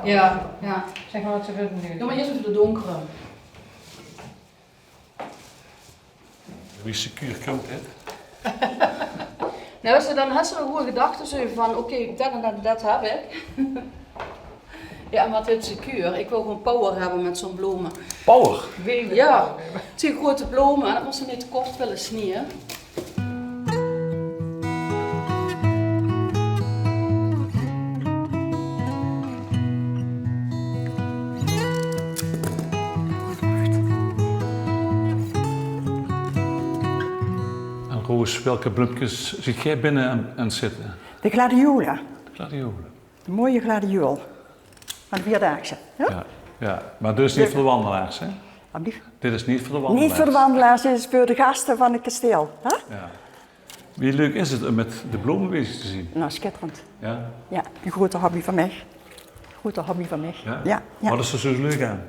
Ja, ja. Zeg maar wat ze willen nu. Doe maar eerst even de donkere. Wie secuur komt het? Nou, dan had ze een goede gedachte zo van, oké, dat en dat heb ik. Ja, en wat is secuur? Ik wil gewoon power hebben met zo'n bloemen. Power! Ja, twee grote bloemen en dat moest ze niet te kort willen snijden. En Roos, welke bloempjes ziet jij binnen en zitten? De gladiolen. De gladiolen. De mooie gladiool. Van de Vierdaagse. Ja? Ja, ja, maar dit is niet voor de wandelaars, hè? Alsjeblieft. Dit is niet voor de wandelaars. Niet voor de wandelaars, dit is voor de gasten van het kasteel. Hè? Ja. Wie leuk is het om met de bloemen bezig te zien? Nou, schitterend. Ja? Ja, een grote hobby van mij. Grote hobby van mij. Ja? Ja, ja. Wat is er zo leuk aan?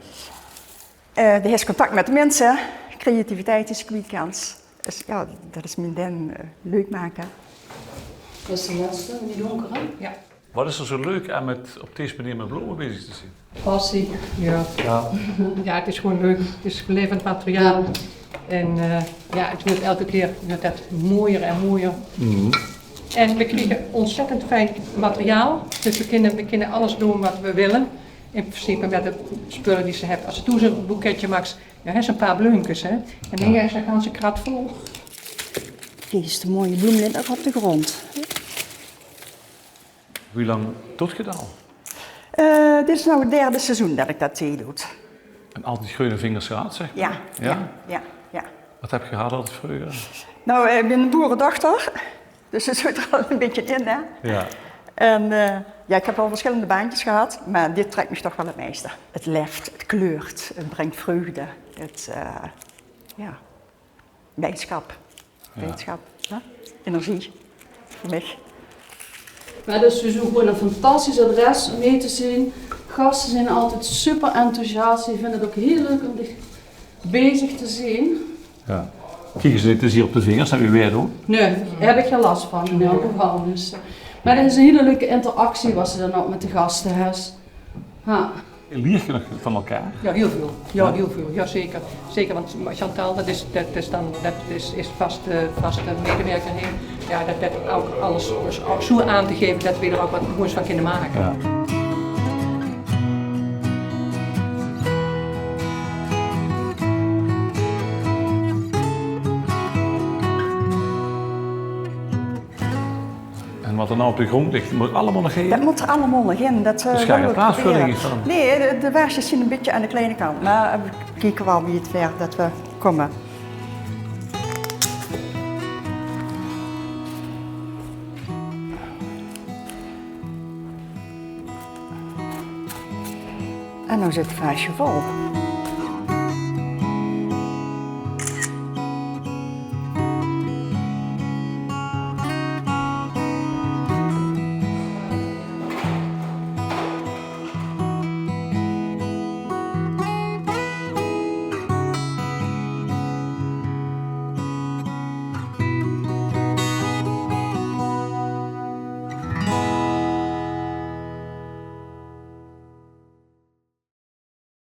De heeft contact met de mensen. Creativiteit is kwijtkans. Dus ja, dat is mijn ding. Leuk maken. Dat is de laatste, die donkere. Ja. Wat is er zo leuk aan met op deze manier met bloemen bezig te zien? Passie. Ja. Ja. Ja, het is gewoon leuk. Het is levend materiaal. En ja, het wordt elke keer net mooier en mooier. En we krijgen ontzettend fijn materiaal. Dus we kunnen alles doen wat we willen. In principe met de spullen die ze hebben. Als ze toen zo'n boeketje maakt, ja, hij is een paar bleunkes, hè. En hier is een ganse krat vol. Kijk eens, de mooie bloemlint nog op de grond. Hoe lang doet je dat al? Dit is nou het derde seizoen dat ik dat doe. En altijd groene vingers gehad, zeg maar? Ja, Ja? ja, ja, ja. Wat heb je gehad altijd vroeger? Nou, ik ben een boerendochter, dus het zit er al een beetje in, hè. Ja. En ja, ik heb al verschillende baantjes gehad, maar dit trekt me toch wel het meeste. Het left, het kleurt, het brengt vreugde, het, ja, blijdschap. Blijdschap, hè? Energie, voor mij. Maar dus sowieso gewoon een fantastisch adres om mee te zien. Gasten zijn altijd super enthousiast. Die vinden het ook heel leuk om dich bezig te zien. Ja. Kijk eens, dit is hier op de vingers, dat we weer doen. Nee, daar heb ik geen last van in elk geval. Dus, maar dat is een hele leuke interactie wat ze dan ook met de gasten heeft. Ja. Lier je nog van elkaar? Ja, heel veel. Ja, heel veel. Ja, zeker. Zeker, want Chantal, dat is vaste medewerker hier. Ja, dat ook alles zo aan te geven dat we er ook wat moois van kunnen maken. Ja. En wat er nou op de grond ligt, moet allemaal nog heen. Dat moet er allemaal nog in. Dat, Dus ga je willen we plaatsvulling proberen. van? Nee, de waarsjes zien een beetje aan de kleine kant, maar we kijken wel wie het ver dat we komen. En nu zit het vaasje vol.